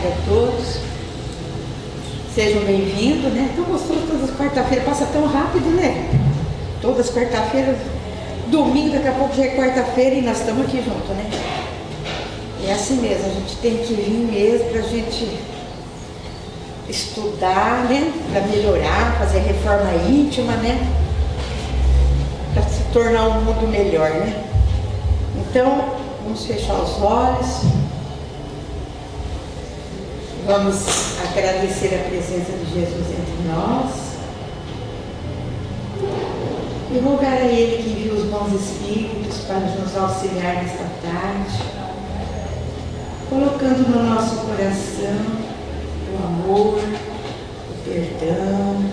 tarde a todos. Sejam bem-vindos, né? Tão gostoso todas as quarta-feiras, passa tão rápido, né? Todas as quarta-feiras, domingo, daqui a pouco já é quarta-feira e nós estamos aqui juntos, né? É assim mesmo, a gente tem que vir mesmo pra gente estudar, né? Pra melhorar, fazer reforma íntima, né? Pra se tornar um mundo melhor, né? Então, vamos fechar os olhos. Vamos agradecer a presença de Jesus entre nós e rogar a Ele que envie os bons espíritos para nos auxiliar nesta tarde, colocando no nosso coração o amor, o perdão,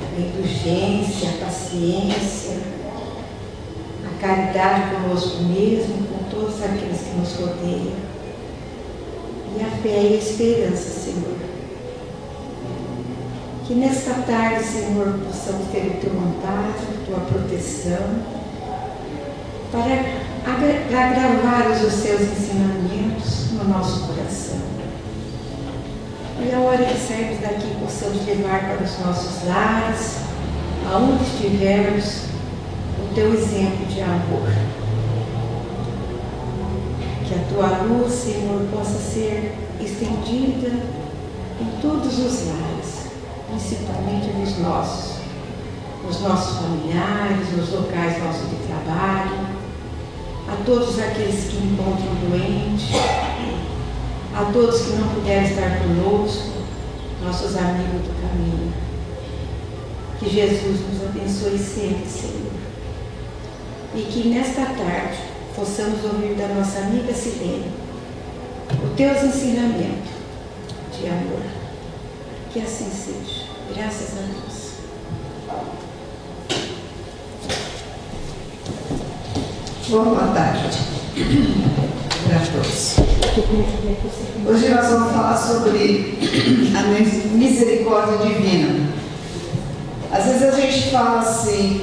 a indulgência, a paciência, a caridade conosco mesmo, com todos aqueles que nos rodeiam. E a fé e a esperança, Senhor. Que nesta tarde, Senhor, possamos ter o Teu amparo, a Tua proteção, para agravar os Seus ensinamentos no nosso coração. E a hora que sairmos daqui, possamos levar para os nossos lares, aonde estivermos, o Teu exemplo de amor. Que a Tua luz, Senhor, possa ser estendida em todos os lares, principalmente nos nossos familiares, nos locais nossos de trabalho, a todos aqueles que encontram doentes, a todos que não puderam estar conosco, nossos amigos do caminho. Que Jesus nos abençoe sempre, Senhor. E que nesta tarde possamos ouvir da nossa amiga Silene os Teus ensinamentos de amor. Que assim seja. Graças a Deus. Boa tarde para todos. Hoje nós vamos falar sobre a misericórdia divina. Às vezes a gente fala assim,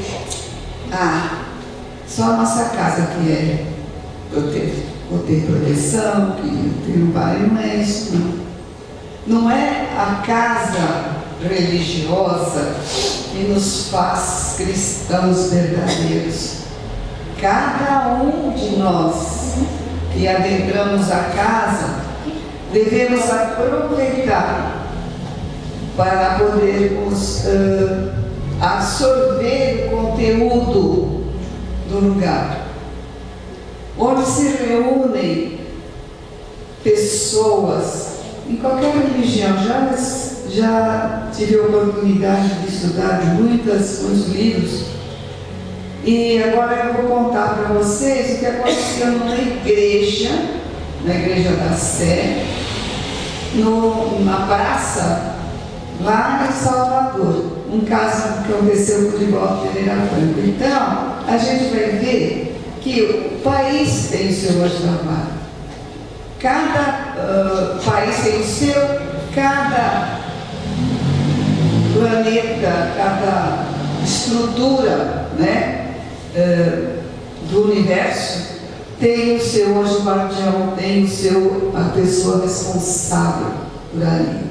só a nossa casa que é vou ter proteção, que não vale, não é isso não. Não é a casa religiosa que nos faz cristãos verdadeiros. Cada um de nós que adentramos a casa devemos aproveitar para podermos absorver o conteúdo do lugar, onde se reúnem pessoas em qualquer religião. Já tive a oportunidade de estudar muitos livros, e agora eu vou contar para vocês o que aconteceu na igreja da Sé, na praça, lá em Salvador. Um caso que aconteceu com o Divaldo Pereira Franco. Então, a gente vai ver que o país tem o seu anjo da guarda. Cada país tem o seu, cada planeta, cada estrutura, né, do universo tem o seu anjo guardião, tem a pessoa responsável por ali.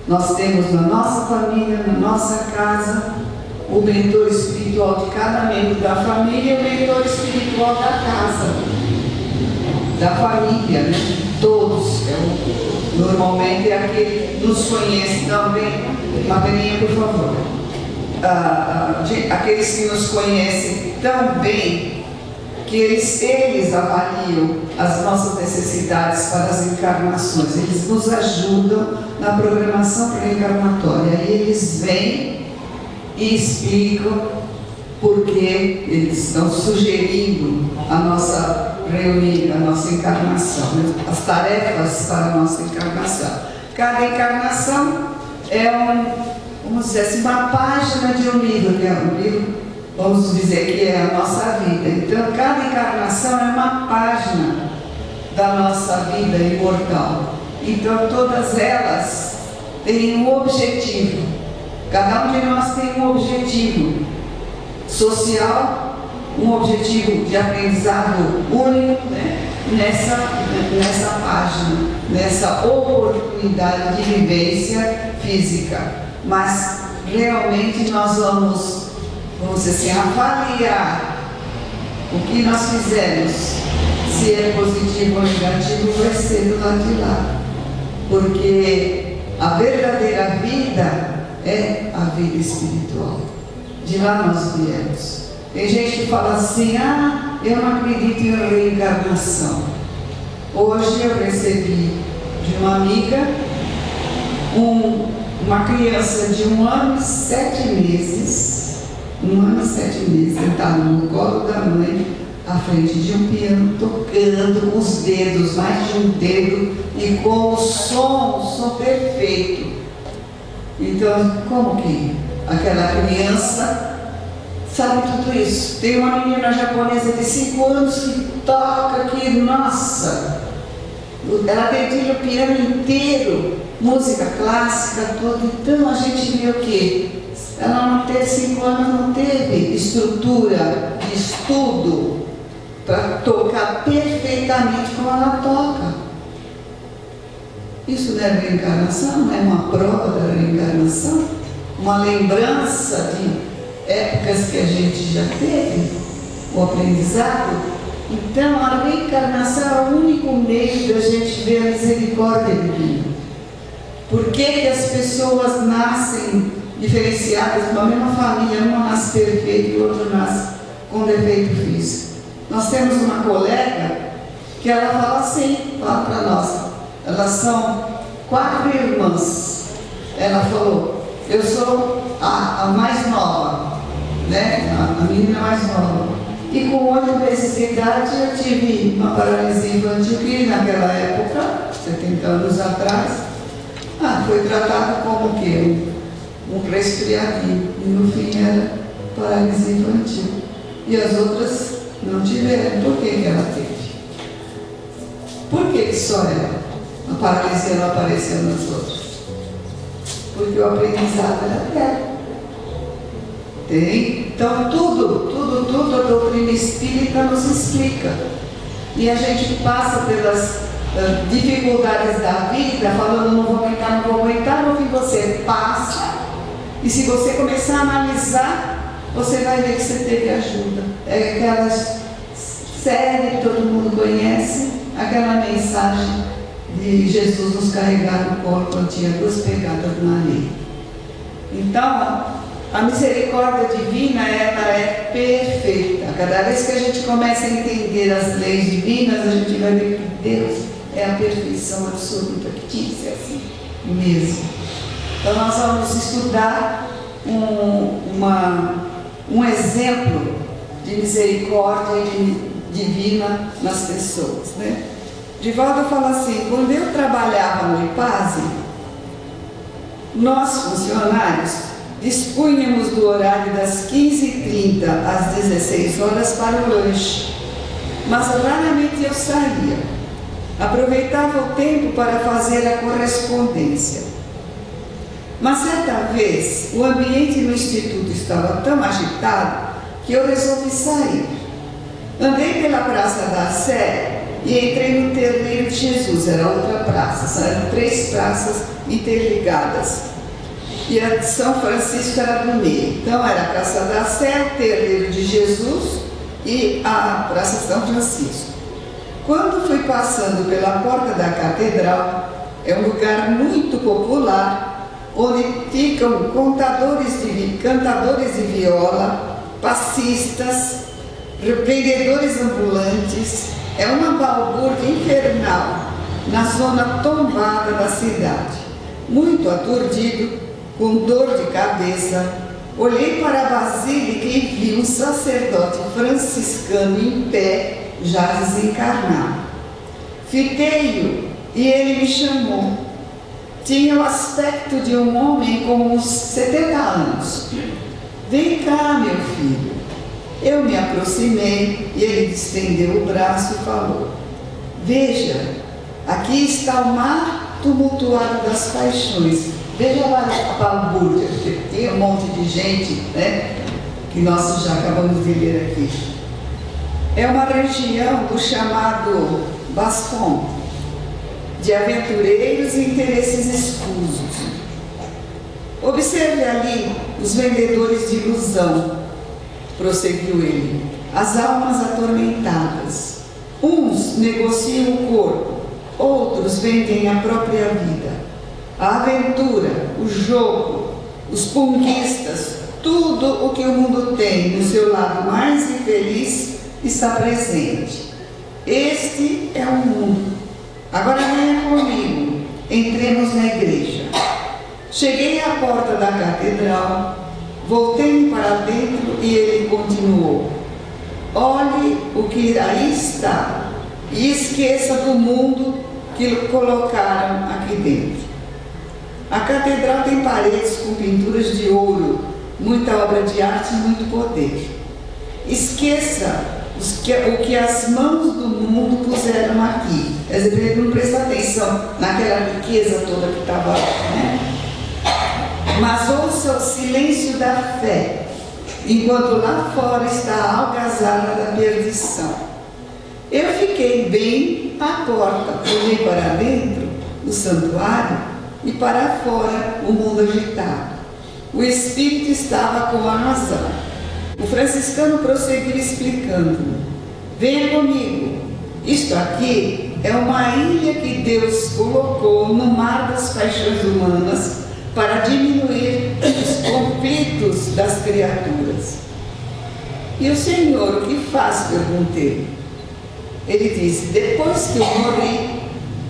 Nós temos na nossa família, na nossa casa, o mentor espiritual de cada membro da família e o mentor espiritual da casa, da família, né? Todos. Normalmente é aquele que nos conhece também. Madelinha, por favor. Aqueles que nos conhecem também, que eles avaliam as nossas necessidades para as encarnações. Eles nos ajudam na programação reencarnatória. E eles vêm e explicam porque eles estão sugerindo a nossa reunião, a nossa encarnação, né? As tarefas para a nossa encarnação. Cada encarnação é vamos dizer assim, uma página de um livro, que é um livro, vamos dizer que é a nossa vida. Então, cada encarnação é uma página da nossa vida imortal. Então, todas elas têm um objetivo. Cada um de nós tem um objetivo social, um objetivo de aprendizado único, né? nessa página, nessa oportunidade de vivência física. Mas realmente nós vamos dizer assim, avaliar o que nós fizemos, se é positivo ou negativo, vai ser do lado de lá. Porque a verdadeira vida é a vida espiritual. De lá nós viemos. Tem gente que fala assim, eu não acredito em reencarnação. Hoje eu recebi de uma amiga uma criança de 1 ano e 7 meses, 1 ano e 7 meses, sentada no colo da mãe, à frente de um piano, tocando com os dedos, mais de um dedo, e com o som perfeito. Então, como que aquela criança sabe tudo isso? Tem uma menina japonesa de 5 anos que toca aqui, nossa, ela dedilha o piano inteiro, música clássica, tudo. Então a gente vê o quê? Ela não teve 5 anos, não teve estrutura de estudo para tocar perfeitamente como ela toca. Isso não é reencarnação? Não é uma prova da reencarnação? Uma lembrança de épocas que a gente já teve? O aprendizado? Então a reencarnação é o único meio da gente ver a misericórdia divina. Por que as pessoas nascem diferenciadas numa mesma família? Uma nasce perfeita e o outro nasce com defeito físico. Nós temos uma colega que ela fala assim, fala para nós, elas são 4 irmãs. Ela falou, eu sou a mais nova, né? A menina mais nova. E com 8 meses de idade eu tive uma paralisia infantil que naquela época, 70 anos atrás, foi tratado como o quê? Um resfriadinho. E no fim era paralisia infantil. E as outras não tiveram. Por que ela teve? Por que só ela? A paralisia não apareceu nas outras? Porque o aprendizado era dela. Tem? Então tudo a doutrina espírita nos explica. E a gente passa pelas dificuldades da vida, falando não vou aguentar, no fim você passa, e se você começar a analisar, você vai ver que você teve ajuda. É aquela série que todo mundo conhece, aquela mensagem de Jesus nos carregar no colo quando tinha 2 pegadas na areia. Então, a misericórdia divina, ela é perfeita. Cada vez que a gente começa a entender as leis divinas, a gente vai ver que Deus é a perfeição absoluta, que tinha que ser assim mesmo. Então nós vamos estudar um exemplo de misericórdia divina nas pessoas, né? Divaldo fala assim, quando eu trabalhava no IPASE, nós funcionários dispunhamos do horário das 15h30 às 16 horas para o lanche, mas raramente eu saía. Aproveitava o tempo para fazer a correspondência. Mas certa vez, o ambiente no instituto estava tão agitado que eu resolvi sair. Andei pela Praça da Sé e entrei no Terreiro de Jesus, era outra praça, eram 3 praças interligadas. E a de São Francisco era do meio. Então era a Praça da Sé, o Terreiro de Jesus e a Praça São Francisco. Quando fui passando pela porta da catedral, é um lugar muito popular, onde ficam cantadores de viola, passistas, vendedores ambulantes. É uma balbúrdia infernal na zona tombada da cidade. Muito aturdido, com dor de cabeça, olhei para a basílica e vi um sacerdote franciscano em pé, já desencarnado. Fitei-o e ele me chamou. Tinha o aspecto de um homem com uns 70 anos. Vem cá, meu filho. Eu me aproximei e ele estendeu o braço e falou: veja, aqui está o mar tumultuado das paixões. Veja lá a balbúrdia, tem um monte de gente, né, que nós já acabamos de ver aqui. É uma região do chamado Bascom, de aventureiros e interesses escusos. Observe ali os vendedores de ilusão, prosseguiu ele, as almas atormentadas. Uns negociam o corpo, outros vendem a própria vida. A aventura, o jogo, os punguistas, tudo o que o mundo tem no seu lado mais infeliz está presente. Este é o mundo. Agora venha comigo, entremos na igreja. Cheguei à porta da catedral, voltei para dentro e ele continuou: olhe o que aí está e esqueça do mundo que colocaram aqui dentro. A catedral tem paredes com pinturas de ouro, muita obra de arte e muito poder. Esqueça o que as mãos do mundo puseram aqui. Quer dizer, ele não presta atenção naquela riqueza toda que estava lá, né? Mas ouça o silêncio da fé, enquanto lá fora está a algazarra da perdição. Eu fiquei bem à porta, olhei para dentro do santuário e para fora o mundo agitado. O espírito estava com a razão. O franciscano prosseguiu explicando: venha comigo, isto aqui é uma ilha que Deus colocou no mar das paixões humanas para diminuir os conflitos das criaturas. E o Senhor, o que faz? Perguntei. Ele disse: depois que eu morri,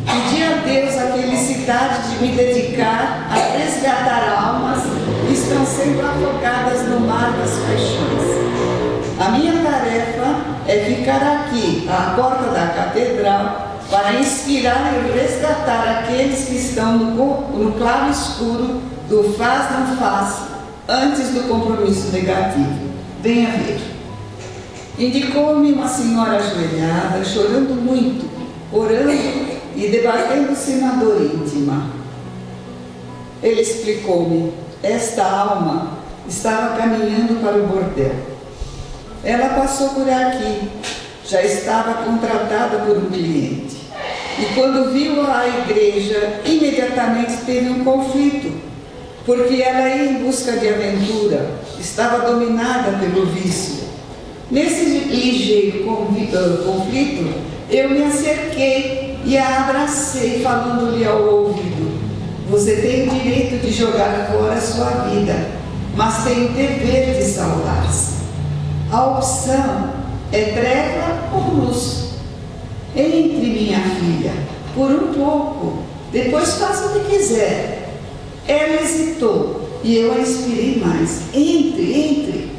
pedi a Deus a felicidade de me dedicar a resgatar almas que estão sendo afogadas no mar das paixões. A minha tarefa é ficar aqui, à porta da catedral, para inspirar e resgatar aqueles que estão no claro escuro do faz não faz, antes do compromisso negativo. Venha ver. Indicou-me uma senhora ajoelhada, chorando muito, orando e debatendo-se na dor íntima. Ele explicou-me: esta alma estava caminhando para o bordel. Ela passou por aqui, já estava contratada por um cliente. E quando viu a igreja, imediatamente teve um conflito, porque ela ia em busca de aventura, estava dominada pelo vício. Nesse ligeiro conflito, eu me acerquei e a abracei, falando-lhe ao ouvido: você tem o direito de jogar fora a sua vida, mas tem o dever de salvar-se. A opção é treva ou luz. Entre, minha filha, por um pouco, depois faça o que quiser. Ela hesitou e eu a inspirei mais: entre.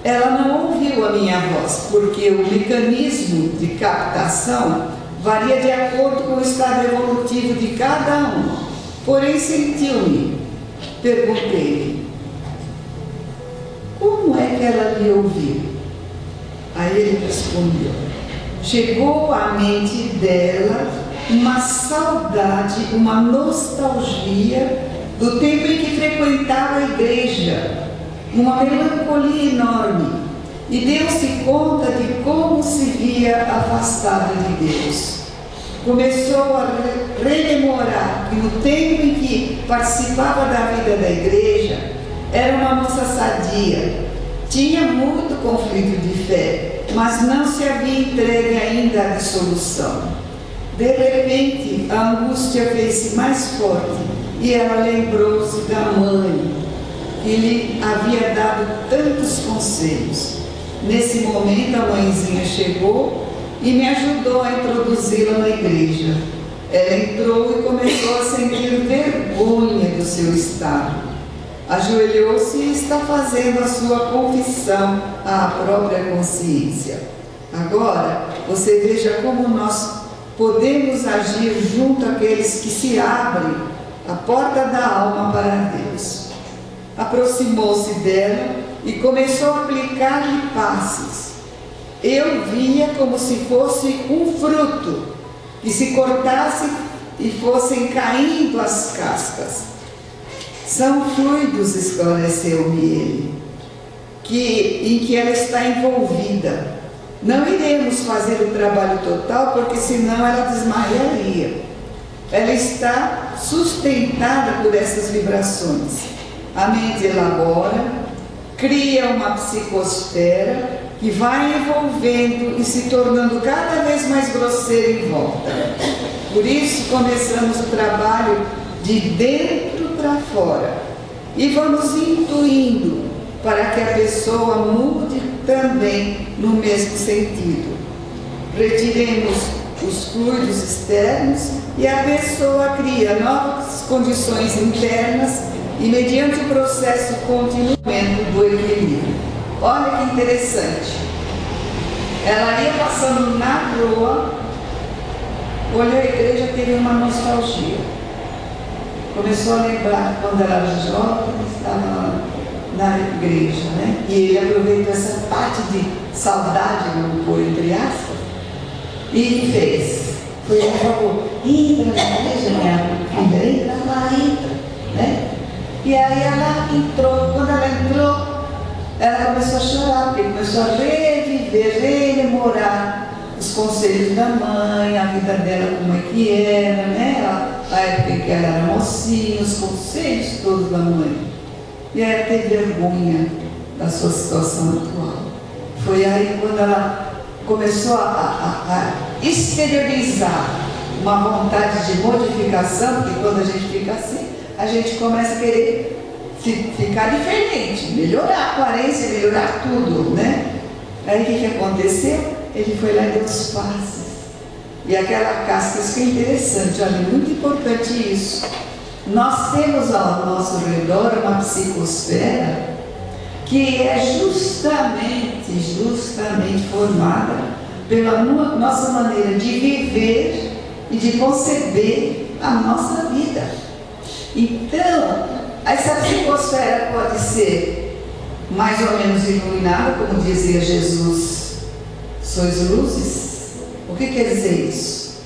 Ela não ouviu a minha voz, porque o mecanismo de captação varia de acordo com o estado evolutivo de cada um. Porém, sentiu-me. Perguntei-lhe: como é que ela lhe ouviu? Aí ele respondeu: chegou à mente dela uma saudade, uma nostalgia do tempo em que frequentava a igreja, uma melancolia enorme, e deu-se conta de como se via afastada de Deus. Começou a rememorar que no tempo em que participava da vida da igreja, era uma moça sadia, tinha muito conflito de fé, mas não se havia entregue ainda à dissolução. De repente, a angústia fez-se mais forte e ela lembrou-se da mãe, que lhe havia dado tantos conselhos. Nesse momento, a mãezinha chegou e me ajudou a introduzi-la na igreja. Ela entrou e começou a sentir vergonha do seu estado. Ajoelhou-se e está fazendo a sua confissão à própria consciência. Agora, você veja como nós podemos agir junto àqueles que se abrem a porta da alma para Deus. Aproximou-se dela e começou a aplicar-lhe passes. Eu via como se fosse um fruto que se cortasse e fossem caindo as cascas. São fluidos, esclareceu-me ele, em que ela está envolvida. Não iremos fazer o trabalho total, porque senão ela desmaiaria. Ela está sustentada por essas vibrações. A mente elabora, cria uma psicosfera que vai envolvendo e se tornando cada vez mais grosseira em volta. Por isso começamos o trabalho de dentro para fora e vamos intuindo para que a pessoa mude também no mesmo sentido. Retiremos os fluidos externos e a pessoa cria novas condições internas e mediante o processo continuamente do equilíbrio. Olha que interessante. Ela ia passando na rua, olhou a igreja, teve uma nostalgia. Começou a lembrar quando ela era jovem, estava na igreja, né? E ele aproveitou essa parte de saudade, vamos pôr entre aspas, e fez. Foi ele falou: entra na igreja, minha filha, entra lá, entra, né? E aí ela entrou. Quando ela entrou, ela começou a chorar, porque começou a reviver, rememorar os conselhos da mãe, a vida dela, como é que era, né? A época em que ela era mocinha, os conselhos todos da mãe. E ela teve vergonha da sua situação atual. Foi aí quando ela começou a exteriorizar uma vontade de modificação, porque quando a gente fica assim, a gente começa a querer ficar diferente, melhorar a aparência, melhorar tudo, né? Aí o que aconteceu? Ele foi lá e deu os passes. E aquela casca, isso que é interessante, olha, muito importante isso. Nós temos ao nosso redor uma psicosfera que é justamente formada pela nossa maneira de viver e de conceber a nossa vida. Então, essa psicosfera pode ser mais ou menos iluminada, como dizia Jesus: sois luzes. O que quer dizer isso?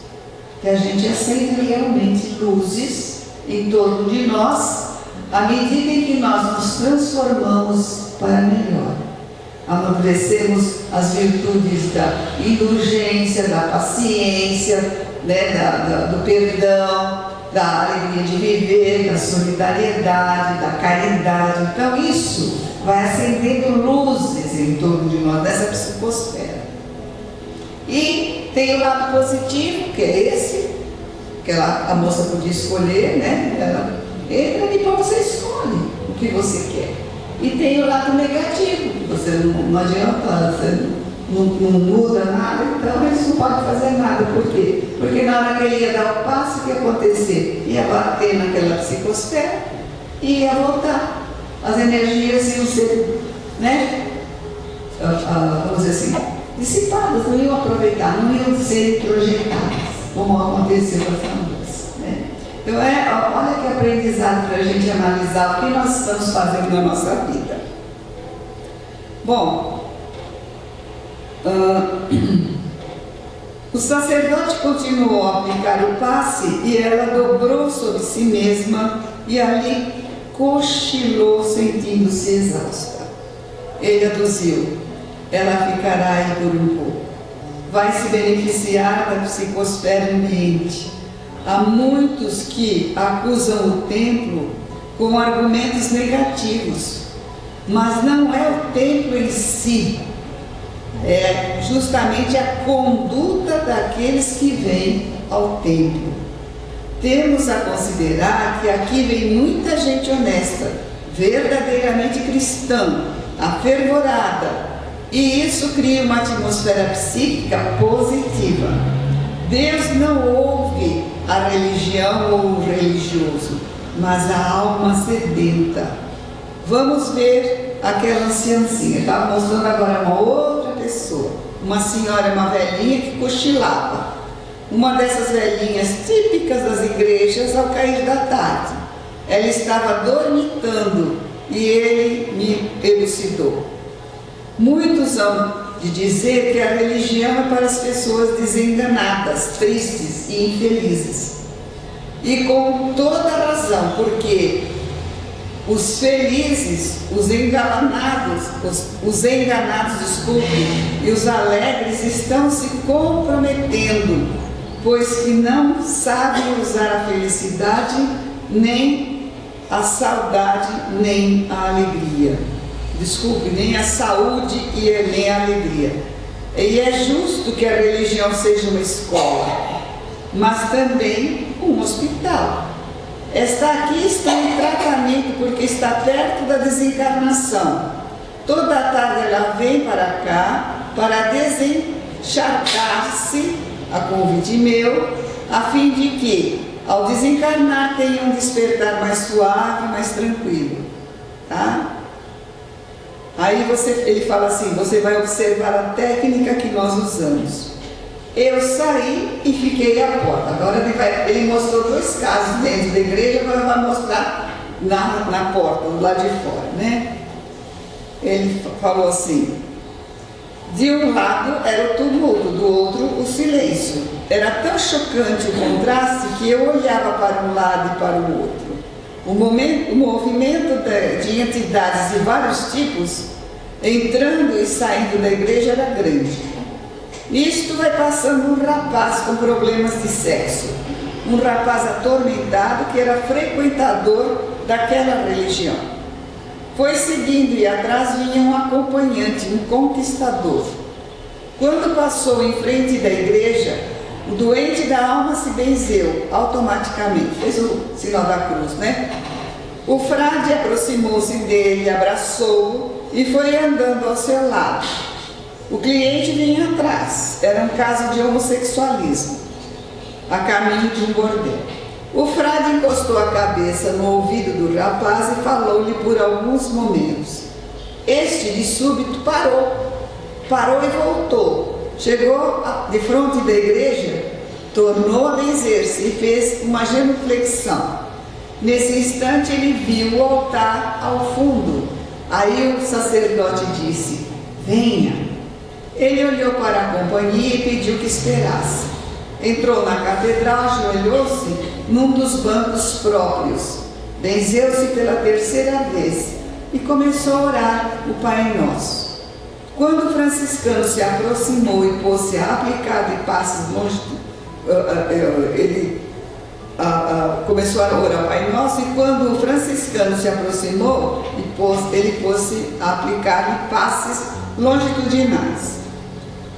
Que a gente aceita realmente luzes em torno de nós, à medida em que nós nos transformamos para melhor. Amadurecemos as virtudes da indulgência, da paciência, né, do perdão, da alegria de viver, da solidariedade, da caridade. Então isso vai acendendo luzes em torno de nós, dessa psicosfera. E tem o lado positivo, que é esse, que a moça podia escolher, né? Ela entra ali para você escolhe o que você quer. E tem o lado negativo, que você não adianta, você não muda nada, então eles não podem fazer nada. Por quê? Porque na hora que ele ia dar o passo, o que ia acontecer? Ia bater naquela psicosfera e ia voltar. As energias iam ser, né? Vamos dizer assim, dissipadas, não iam aproveitar, não iam ser projetadas, como aconteceu com essa moça, né? Então, olha que aprendizado para a gente analisar o que nós estamos fazendo na nossa vida. Bom, o sacerdote continuou a aplicar o passe e ela dobrou sobre si mesma e ali cochilou, sentindo-se exausta. Ele aduziu: ela ficará aí por um pouco. Vai se beneficiar da psicosfera ambiente. Há muitos que acusam o templo com argumentos negativos, mas não é o templo em si, é justamente a conduta daqueles que vêm ao templo. Temos a considerar que aqui vem muita gente honesta, verdadeiramente cristã, afervorada, e isso cria uma atmosfera psíquica positiva. Deus não ouve a religião ou o religioso, mas a alma sedenta. Vamos ver aquela anciãzinha. Estava mostrando agora uma outra pessoa, uma senhora, uma velhinha que cochilava. Uma dessas velhinhas típicas das igrejas ao cair da tarde. Ela estava dormitando e ele me elucidou. Muitos hão de dizer que a religião é para as pessoas desenganadas, tristes e infelizes. E com toda razão, porque Os felizes, os enganados, desculpe, e os alegres estão se comprometendo, pois que não sabem usar a felicidade, nem a saudade, nem a alegria. Desculpe, nem a saúde e nem a alegria. E é justo que a religião seja uma escola, mas também um hospital. Esta aqui está em tratamento porque está perto da desencarnação. Toda tarde ela vem para cá para desencharcar-se, a convite meu, a fim de que, ao desencarnar, tenha um despertar mais suave, mais tranquilo. Tá? Aí ele fala assim, você vai observar a técnica que nós usamos. Eu saí e fiquei à porta. Agora ele mostrou 2 casos dentro da igreja, agora vai mostrar na porta, do lado de fora, né? Ele falou assim, de um lado era o tumulto, do outro o silêncio. Era tão chocante o contraste que eu olhava para um lado e para o outro. O movimento de entidades de vários tipos, entrando e saindo da igreja, era grande. Isto vai passando um rapaz com problemas de sexo, um rapaz atormentado que era frequentador daquela religião. Foi seguindo e atrás vinha um acompanhante, um conquistador. Quando passou em frente da igreja, o doente da alma se benzeu automaticamente, fez o sinal da cruz, né? O frade aproximou-se dele, abraçou-o e foi andando ao seu lado. O cliente vinha atrás, era um caso de homossexualismo, a caminho de um bordel. O frade encostou a cabeça no ouvido do rapaz e falou-lhe por alguns momentos. Este, de súbito, parou e voltou. Chegou de frente da igreja, tornou a benzer-se e fez uma genuflexão. Nesse instante ele viu o altar ao fundo. Aí o sacerdote disse, venha. Ele olhou para a companhia e pediu que esperasse. Entrou na catedral, ajoelhou-se num dos bancos próprios, benzeu-se pela 3ª vez e começou a orar o Pai Nosso. Quando o franciscano se aproximou e pôs-se a aplicar de passos longe, ele começou a orar o Pai Nosso, e quando o franciscano se aproximou, ele pôs-se a aplicar de passes longitudinais.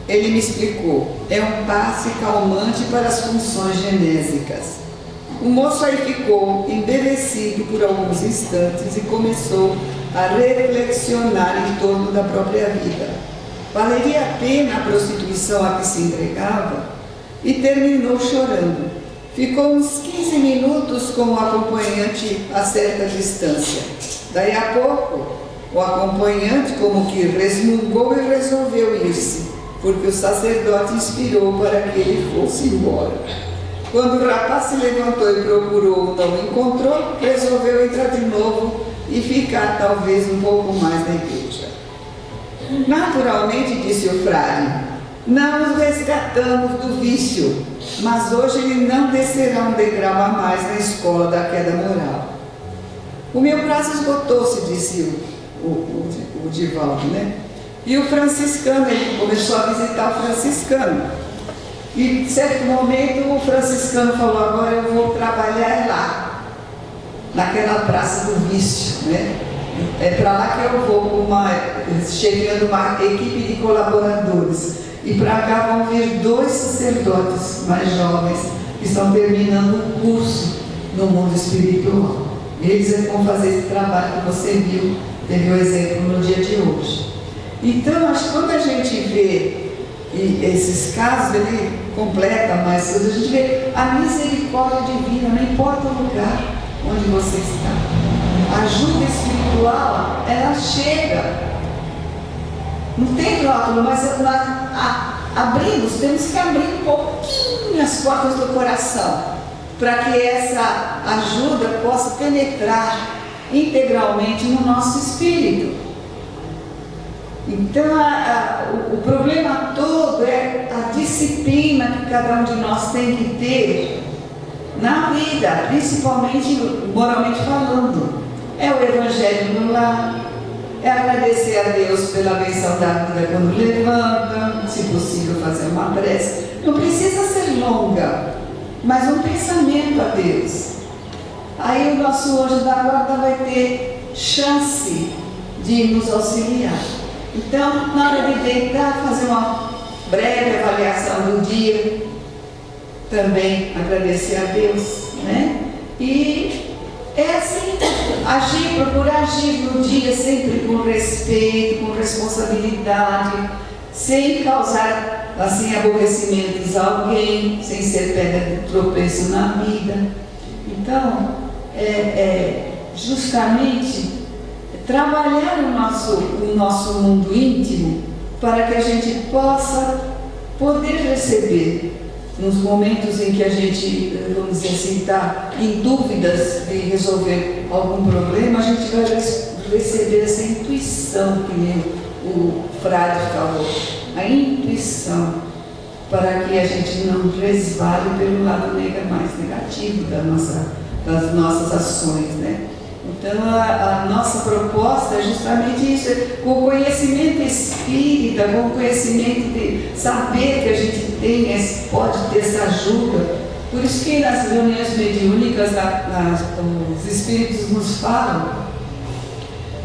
Ele me explicou, é um passe calmante para as funções genésicas. O moço aí ficou embevecido por alguns instantes e começou a reflexionar em torno da própria vida. Valeria a pena a prostituição a que se entregava? E terminou chorando. Ficou uns 15 minutos com o acompanhante a certa distância. Daí a pouco, o acompanhante como que resmungou e resolveu ir-se, porque o sacerdote inspirou para que ele fosse embora. Quando o rapaz se levantou e procurou, não o encontrou, resolveu entrar de novo e ficar talvez um pouco mais na igreja. Naturalmente, disse o frade, não os resgatamos do vício, mas hoje ele não descerá um degrau a mais na escola da queda moral. O meu prazo esgotou-se, disse o Divaldo, né? E o franciscano, ele começou a visitar o franciscano. E, em certo momento, o franciscano falou, agora eu vou trabalhar lá, naquela praça do vício, né? É para lá que eu vou, chegando uma equipe de colaboradores. E para cá vão vir 2 sacerdotes mais jovens que estão terminando um curso no mundo espiritual. Eles vão fazer esse trabalho que você viu, teve o exemplo no dia de hoje. Então, acho que quando a gente vê esses casos, ele completa mais coisas, a gente vê a misericórdia divina, não importa o lugar onde você está. A ajuda espiritual, ela chega. Não tem rótulo, mas temos que abrir um pouquinho as portas do coração, para que essa ajuda possa penetrar integralmente no nosso espírito. Então, o problema todo é a disciplina que cada um de nós tem que ter na vida, principalmente moralmente falando. é o Evangelho no lar, é agradecer a Deus pela benção da vida quando levanta, se possível fazer uma prece. Não precisa ser longa, mas um pensamento a Deus. Aí o nosso anjo da guarda vai ter chance de nos auxiliar. Então, na hora de deitar, fazer uma breve avaliação do dia, também agradecer a Deus, né? E é assim, procurar agir no dia sempre com respeito, com responsabilidade, sem causar assim aborrecimentos a alguém, sem ser pedra de tropeço na vida. Então, justamente trabalhar o nosso mundo íntimo para que a gente possa poder receber nos momentos em que a gente, vamos dizer assim, está em dúvidas de resolver algum problema, a gente vai receber essa intuição, que nem o frade falou, a intuição, para que a gente não resvale pelo lado mais negativo das nossas ações, né? Então, a nossa proposta é justamente isso, com o conhecimento espírita, com o conhecimento de saber que a gente tem, pode ter essa ajuda. Por isso que nas reuniões mediúnicas, os espíritos nos falam,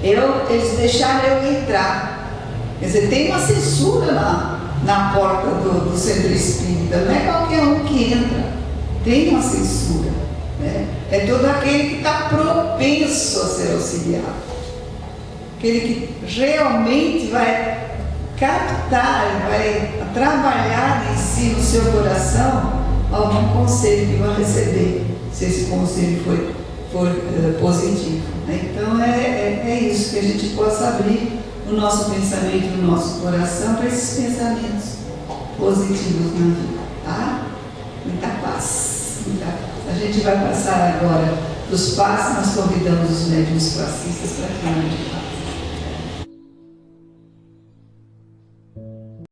eles deixaram eu entrar. Quer dizer, tem uma censura na porta do centro espírita, não é qualquer um que entra, tem uma censura. É todo aquele que está propenso a ser auxiliado, aquele que realmente vai captar, vai trabalhar em si, no seu coração, algum conselho que vai receber, se esse conselho for positivo. Então é isso, que a gente possa abrir o nosso pensamento, o nosso coração para esses pensamentos positivos na vida, tá? Muita paz, muita paz. A gente vai passar agora dos passos, nós convidamos os médiuns passistas para que